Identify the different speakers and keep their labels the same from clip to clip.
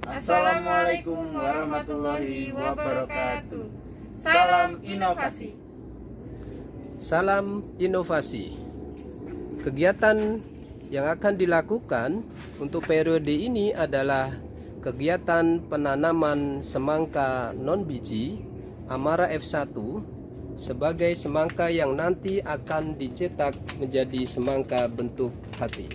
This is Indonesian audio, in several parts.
Speaker 1: Assalamualaikum warahmatullahi wabarakatuh. Salam inovasi.
Speaker 2: Salam inovasi. Kegiatan yang akan dilakukan untuk periode ini adalah kegiatan penanaman semangka non-biji Amara F1 sebagai semangka yang nanti akan dicetak menjadi semangka bentuk hati.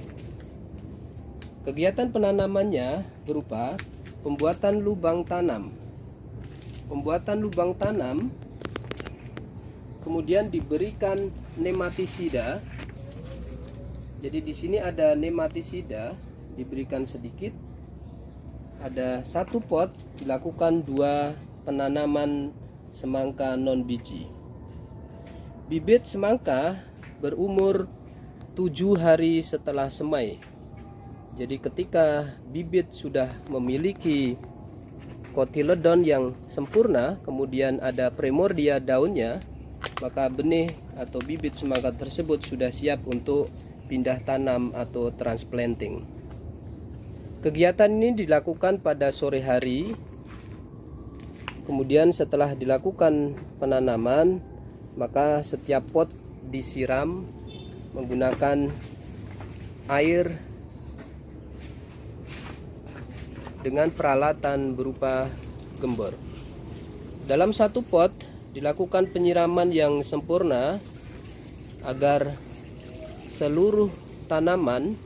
Speaker 2: Kegiatan penanamannya berupa pembuatan lubang tanam. Pembuatan lubang tanam, kemudian diberikan nematisida. Jadi di sini ada nematisida, diberikan sedikit. Ada satu pot, dilakukan 2 penanaman semangka non biji. Bibit semangka berumur 7 hari setelah semai. Jadi ketika bibit sudah memiliki kotiledon yang sempurna, kemudian ada primordia daunnya, maka benih atau bibit semangka tersebut sudah siap untuk pindah tanam atau transplanting. Kegiatan ini dilakukan pada sore hari. Kemudian setelah dilakukan penanaman, maka setiap pot disiram menggunakan air dengan peralatan berupa gembor. Dalam satu pot dilakukan penyiraman yang sempurna agar seluruh tanaman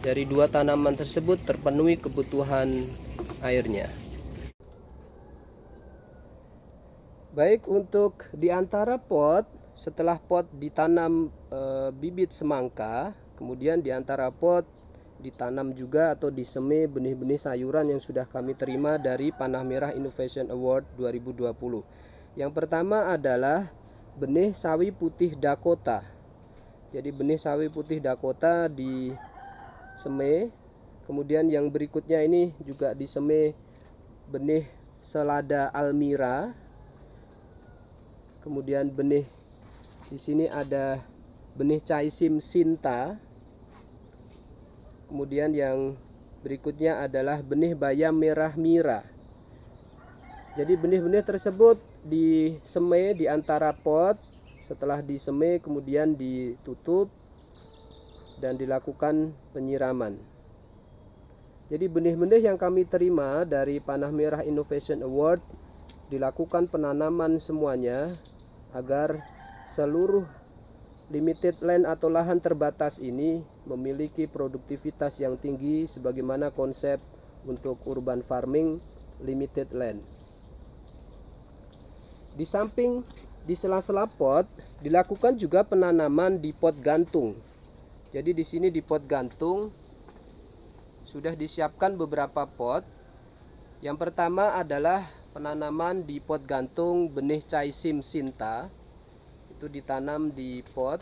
Speaker 2: dari 2 tanaman tersebut terpenuhi kebutuhan airnya. Baik, untuk di antara pot, setelah pot ditanam bibit semangka, kemudian di antara pot ditanam juga atau disemai benih-benih sayuran yang sudah kami terima dari Panah Merah Innovation Award 2020. Yang pertama adalah benih sawi putih Dakota. Jadi benih sawi putih Dakota disemai. Kemudian yang berikutnya ini juga disemai benih selada Almira. Kemudian benih di sini ada benih caisim Sinta. Kemudian yang berikutnya adalah benih bayam merah mira. Jadi benih-benih tersebut disemai di antara pot. Setelah disemai kemudian ditutup dan dilakukan penyiraman. Jadi benih-benih yang kami terima dari Panah Merah Innovation Award dilakukan penanaman semuanya agar seluruh limited land atau lahan terbatas ini memiliki produktivitas yang tinggi sebagaimana konsep untuk urban farming limited land. Di samping di sela-sela pot dilakukan juga penanaman di pot gantung. Jadi di sini di pot gantung sudah disiapkan beberapa pot. Yang pertama adalah penanaman di pot gantung benih caisim Sinta. Itu ditanam di pot.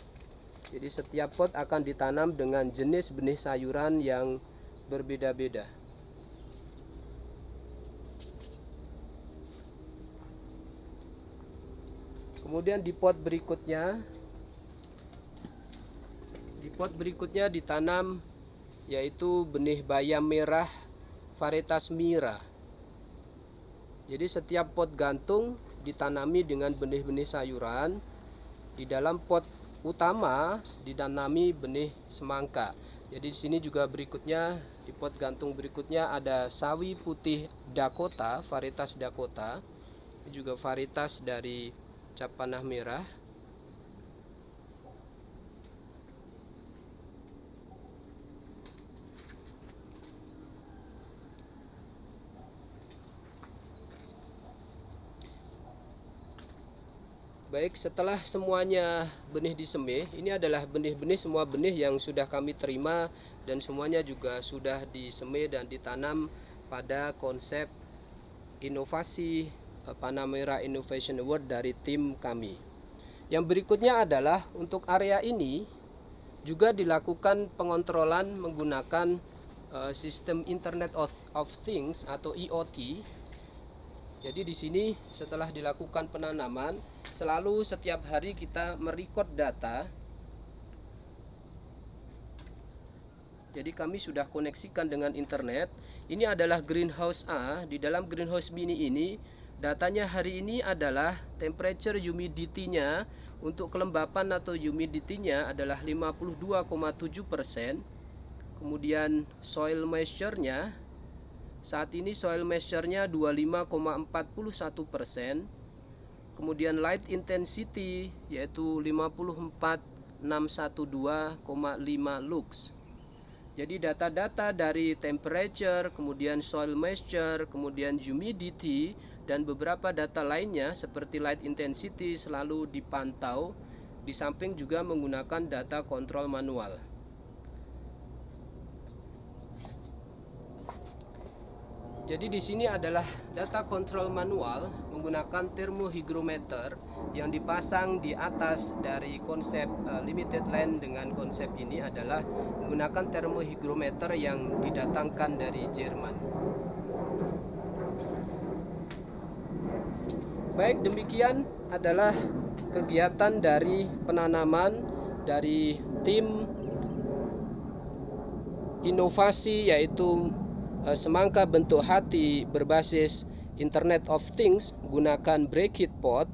Speaker 2: Jadi setiap pot akan ditanam dengan jenis benih sayuran yang berbeda-beda. Kemudian di pot berikutnya ditanam yaitu benih bayam merah varietas Mira. Jadi setiap pot gantung ditanami dengan benih-benih sayuran. Di dalam pot utama ditanami benih semangka. Jadi di sini juga berikutnya di pot gantung berikutnya ada sawi putih Dakota, varietas Dakota. Ini juga varietas dari cap panah merah. Baik, setelah semuanya benih disemai, ini adalah benih-benih, semua benih yang sudah kami terima dan semuanya juga sudah disemai dan ditanam pada konsep inovasi Panah Merah Innovation Award dari tim kami. Yang berikutnya adalah untuk area ini juga dilakukan pengontrolan menggunakan sistem Internet of Things atau IoT. Jadi di sini setelah dilakukan penanaman, selalu setiap hari kita merecord data Jadi kami sudah koneksikan dengan internet. Ini adalah greenhouse A. Di dalam greenhouse mini ini datanya hari ini adalah temperature humidity-nya untuk kelembapan atau humidity-nya adalah 52,7%. Kemudian soil moisture-nya saat ini soil moisture-nya 25,41%. Kemudian light intensity yaitu 54.612,5 lux. Jadi data-data dari temperature, kemudian soil moisture, kemudian humidity, dan beberapa data lainnya seperti light intensity selalu dipantau, di samping juga menggunakan data kontrol manual. Jadi di sini adalah data kontrol manual menggunakan thermohygrometer yang dipasang di atas dari konsep limited land. Dengan konsep ini adalah menggunakan thermohygrometer yang didatangkan dari Jerman. Baik, demikian adalah kegiatan dari penanaman dari tim inovasi, yaitu semangka bentuk hati berbasis Internet of Things menggunakan bracket pot.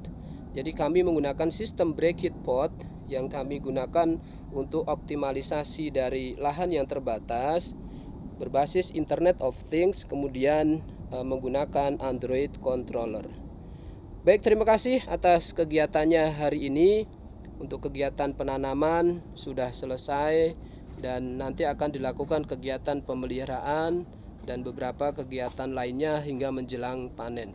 Speaker 2: Jadi kami menggunakan sistem bracket pot yang kami gunakan untuk optimalisasi dari lahan yang terbatas berbasis Internet of Things, kemudian menggunakan Android controller. Baik, terima kasih atas kegiatannya hari ini. Untuk kegiatan penanaman sudah selesai dan nanti akan dilakukan kegiatan pemeliharaan dan beberapa kegiatan lainnya hingga menjelang panen.